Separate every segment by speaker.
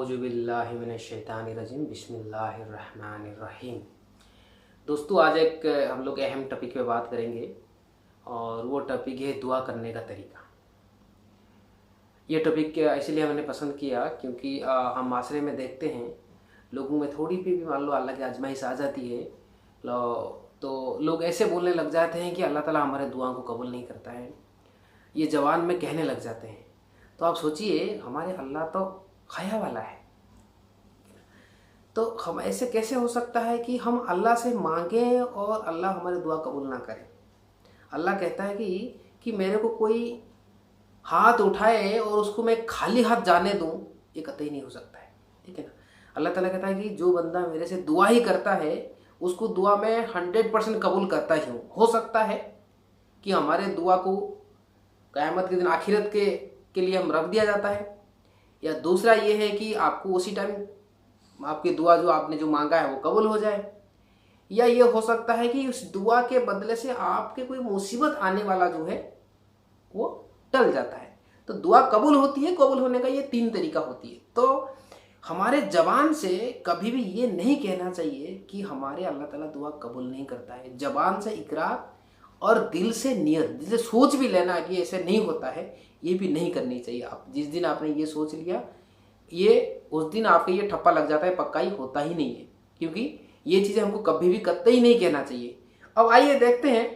Speaker 1: औजुबिल्लाहि मिनश्शैतानिर्रजीम बिस्मिल्लाहिर्रहमानिर्रहीम। दोस्तों, आज एक हम लोग अहम टॉपिक पे बात करेंगे और वो टॉपिक है दुआ करने का तरीका। ये टॉपिक इसलिए मैंने पसंद किया क्योंकि हम माशरे में देखते हैं लोगों में थोड़ी भी मान लो अल्लाह की आजमाइश आ जाती है तो लोग ऐसे बोलने लग जाते हैं कि अल्लाह ताला हमारे दुआ को कबूल नहीं करता है। ये जवान में कहने लग जाते हैं। तो आप सोचिए, हमारे अल्लाह तो खया वाला है, तो हम ऐसे कैसे हो सकता है कि हम अल्लाह से मांगें और अल्लाह हमारी दुआ कबूल ना करे। अल्लाह कहता है कि मेरे को कोई हाथ उठाए और उसको मैं खाली हाथ जाने दूं, ये कतई नहीं हो सकता है। ठीक है ना। अल्लाह ताला कहता है कि जो बंदा मेरे से दुआ ही करता है उसको दुआ में 100% कबूल करता ही हूँ। हो सकता है कि हमारे दुआ को क़यामत के दिन आखिरत के लिए हम रख दिया जाता है, या दूसरा ये है कि आपको उसी टाइम आपकी दुआ जो आपने जो मांगा है वो कबूल हो जाए, या ये हो सकता है कि उस दुआ के बदले से आपके कोई मुसीबत आने वाला जो है वो टल जाता है। तो दुआ कबूल होती है, कबूल होने का ये 3 तरीका होती है। तो हमारे जबान से कभी भी ये नहीं कहना चाहिए कि हमारे अल्लाह ताला दुआ कबूल नहीं करता है। जबान से इकरार और दिल से नियत, दिल से सोच भी लेना कि ऐसे नहीं होता है, ये भी नहीं करनी चाहिए। आप जिस दिन आपने ये सोच लिया, ये उस दिन आपके ये ठप्पा लग जाता है, पक्का ही होता ही नहीं है, क्योंकि ये चीज़ें हमको कभी भी कतई नहीं कहना चाहिए। अब आइए देखते हैं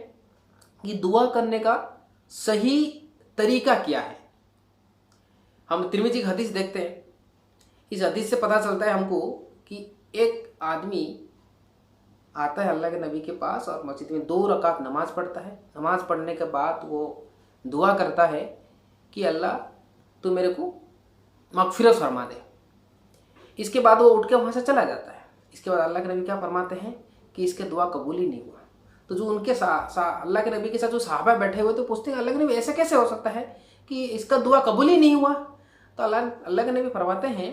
Speaker 1: कि दुआ करने का सही तरीका क्या है। हम तिरमिज़ी की हदीस देखते हैं। इस हदीस से पता चलता है हमको कि एक आदमी आता है अल्लाह के नबी के पास और मस्जिद में 2 रकात नमाज पढ़ता है। नमाज पढ़ने के बाद वो दुआ करता है कि अल्लाह तू मेरे को मगफिरत फरमा दे। इसके बाद वो उठ के वहाँ से चला जाता है। इसके बाद अल्लाह के नबी क्या फरमाते हैं कि इसके दुआ कबूल ही नहीं हुआ। तो जो उनके अल्लाह के नबी के साथ जो सहाबा बैठे हुए तो पूछते हैं, अल्लाह के नबी ऐसे कैसे हो सकता है कि इसका दुआ कबूल ही नहीं हुआ। तो अल्लाह के नबी फरमाते हैं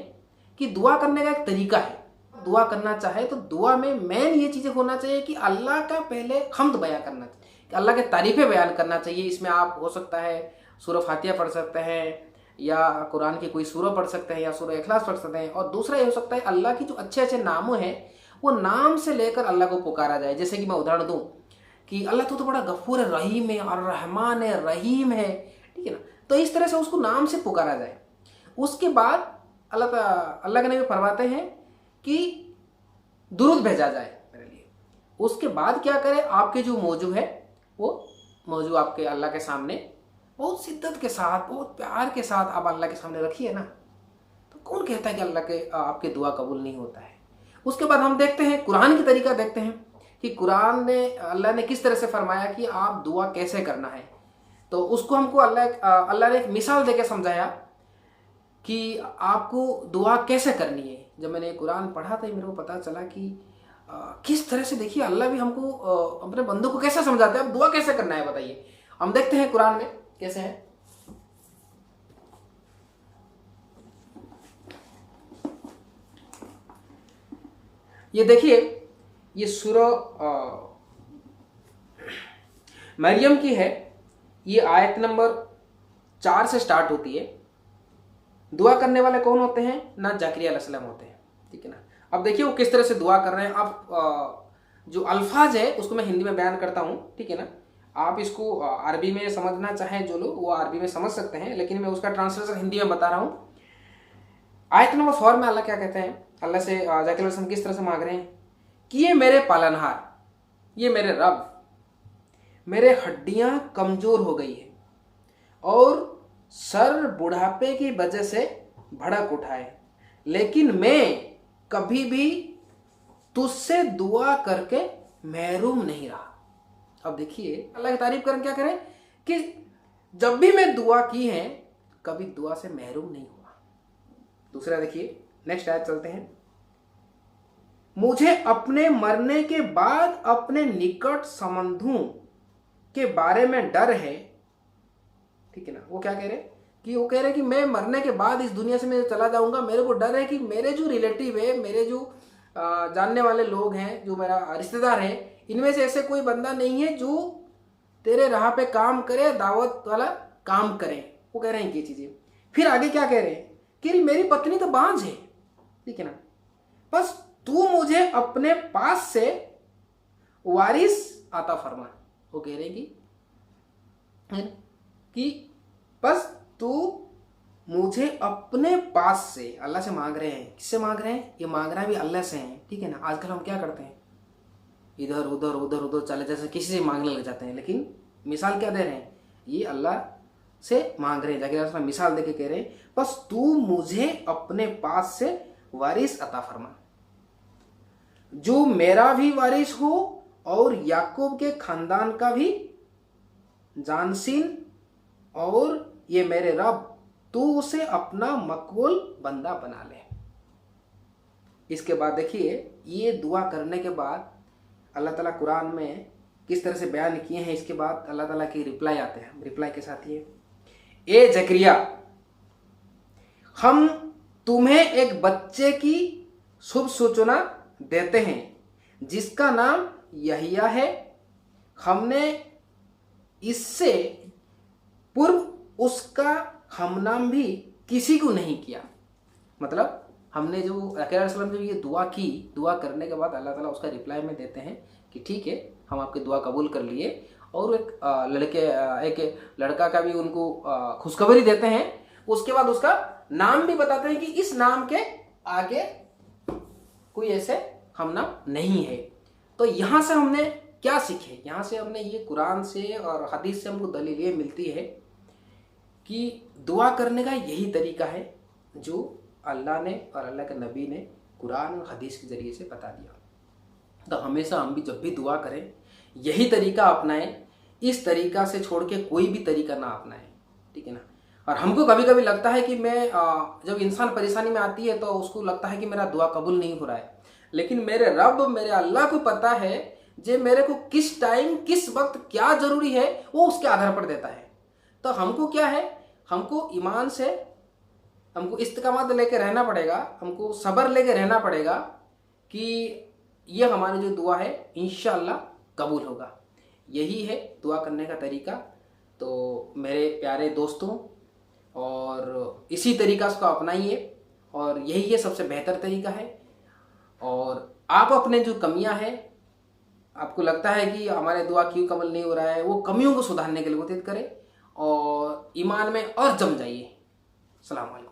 Speaker 1: कि दुआ करने का एक तरीका है। दुआ करना चाहे तो दुआ में मेन ये चीज़ें होना चाहिए कि अल्लाह का पहले हम्द बयान करना चाहिए, कि अल्लाह के तारीफ़ें बयान करना चाहिए। इसमें आप हो सकता है सूरह फातिहा पढ़ सकते हैं, या कुरान की कोई सूरह पढ़ सकते हैं, या सूरह इखलास पढ़ सकते हैं। और दूसरा ये हो सकता है अल्लाह की जो अच्छे अच्छे नामों हैं वो नाम से लेकर अल्लाह को पुकारा जाए। जैसे कि मैं उदाहरण दूँ कि अल्लाह तो बड़ा गफूर है, रहीम है, और रहमान है, रहीम है। ठीक है ना। तो इस तरह से उसको नाम से पुकारा जाए। उसके बाद अल्लाह के नबी फरमाते हैं कि दुरूद भेजा जाए मेरे लिए। उसके बाद क्या करें, आपके जो मौजू है वो मौजू आपके अल्लाह के सामने बहुत शिद्दत के साथ, बहुत प्यार के साथ आप अल्लाह के सामने रखिए ना। तो कौन कहता है कि अल्लाह के आपके दुआ कबूल नहीं होता है। उसके बाद हम देखते हैं कुरान की तरीका देखते हैं कि कुरान ने अल्लाह ने किस तरह से फरमाया कि आप दुआ कैसे करना है। तो उसको हमको अल्लाह ने एक मिसाल देके समझाया कि आपको दुआ कैसे करनी है। जब मैंने कुरान पढ़ा था मेरे को पता चला कि किस तरह से, देखिए अल्लाह भी हमको अपने बंदों को कैसे समझाते हैं। अब दुआ कैसे करना है बताइए। हम देखते हैं कुरान में कैसे है। ये देखिए, ये सूरह मरियम की है। ये आयत नंबर 4 से स्टार्ट होती है। दुआ करने वाले कौन होते हैं? ना जकरिया अलैहिस्सलाम होते हैं। ठीक है ना। अब देखिए वो किस तरह से दुआ कर रहे हैं। अब जो अल्फाज है उसको मैं हिंदी में बयान करता हूँ। ठीक है ना। आप इसको अरबी में समझना चाहें जो लोग, वो अरबी में समझ सकते हैं, लेकिन मैं उसका ट्रांसलेशन हिंदी में बता रहा हूँ। आयत नंबर 4 में अल्लाह क्या कहते हैं, अल्लाह से जकरिया अलैहिस्सलाम किस तरह से मांग रहे हैं कि ये मेरे पालनहार, ये मेरे रब, मेरे हड्डियाँ कमज़ोर हो गई है और सर बुढ़ापे की वजह से भड़क उठाए, लेकिन मैं कभी भी तुझसे दुआ करके महरूम नहीं रहा। अब देखिए अल्लाह की तारीफ करें, क्या करें कि जब भी मैं दुआ की है कभी दुआ से महरूम नहीं हुआ। दूसरा देखिए, नेक्स्ट आयत चलते हैं। मुझे अपने मरने के बाद अपने निकट संबंधों के बारे में डर है। ठीक है ना। वो क्या कह रहे कि वो कह रहे कि मैं मरने के बाद इस दुनिया से मैं चला जाऊंगा, मेरे को डर है कि मेरे जो रिलेटिव है, मेरे जो जानने वाले लोग हैं, जो मेरा रिश्तेदार है, इनमें से ऐसे कोई बंदा नहीं है जो तेरे राह पे काम करे, दावत वाला काम करे। वो कह रहे हैं ये चीज़ें। फिर आगे क्या कह रहे हैं कि मेरी पत्नी तो बांझ है, ठीक है ना। बस तू मुझे अपने पास से वारिस आता फरमा। वो कह रहे कि बस तू मुझे अपने पास से, अल्लाह से मांग रहे हैं। किससे मांग रहे हैं? ये मांग रहा भी अल्लाह से है, ठीक है ना। आजकल हम क्या करते हैं, इधर उधर उधर उधर चले जैसे किसी से मांगने लग जाते हैं, लेकिन मिसाल क्या दे रहे हैं? ये अल्लाह से मांग रहे हैं, जाके मिसाल देके कह रहे हैं बस तू मुझे अपने पास से वारिस अता फरमा, जो मेरा भी वारिस हो और याकूब के खानदान का भी जानशीन, और ये मेरे रब तू उसे अपना मकबूल बंदा बना ले। इसके बाद देखिए, ये दुआ करने के बाद अल्लाह ताला कुरान में किस तरह से बयान किए हैं। इसके बाद अल्लाह ताला की रिप्लाई आते हैं। रिप्लाई के साथ ये, ए जकरिया, हम तुम्हें एक बच्चे की शुभ सूचना देते हैं जिसका नाम यहिया है। हमने इससे पूर्व उसका हमनाम भी किसी को नहीं किया। मतलब हमने जो जब ये दुआ की, दुआ करने के बाद अल्लाह ताला उसका रिप्लाई में देते हैं कि ठीक है, हम आपकी दुआ कबूल कर लिए, और एक लड़का का भी उनको खुशखबरी देते हैं। उसके बाद उसका नाम भी बताते हैं कि इस नाम के आगे कोई ऐसे हमनाम नहीं है। तो यहाँ से हमने क्या सीखे? यहाँ से हमने ये कुरान से और हदीस से हमको दलील ये मिलती है कि दुआ करने का यही तरीका है जो अल्लाह ने और अल्लाह के नबी ने कुरान और हदीस के ज़रिए से बता दिया। तो हमेशा हम भी जब भी दुआ करें यही तरीका अपनाएं, इस तरीका से छोड़ के कोई भी तरीका ना अपनाएं, ठीक है ना। और हमको कभी कभी लगता है कि जब इंसान परेशानी में आती है तो उसको लगता है कि मेरा दुआ कबूल नहीं हो रहा है, लेकिन मेरे रब, मेरे अल्लाह को पता है जे मेरे को किस टाइम किस वक्त क्या ज़रूरी है, वो उसके आधार पर देता है। तो हमको क्या है, हमको ईमान से, हमको इस्तिकामत लेके रहना पड़ेगा, हमको सब्र लेके रहना पड़ेगा कि ये हमारी जो दुआ है इंशाअल्लाह कबूल होगा। यही है दुआ करने का तरीका। तो मेरे प्यारे दोस्तों, और इसी तरीका को अपनाइए, और यही है सबसे बेहतर तरीका है। और आप अपने जो कमियां हैं, आपको लगता है कि हमारे दुआ क्यों कबूल नहीं हो रहा है, वो कमियों को सुधारने के लिए कोशिश करें और ईमान में और जम जाइए। अस्सलाम वालेकुम।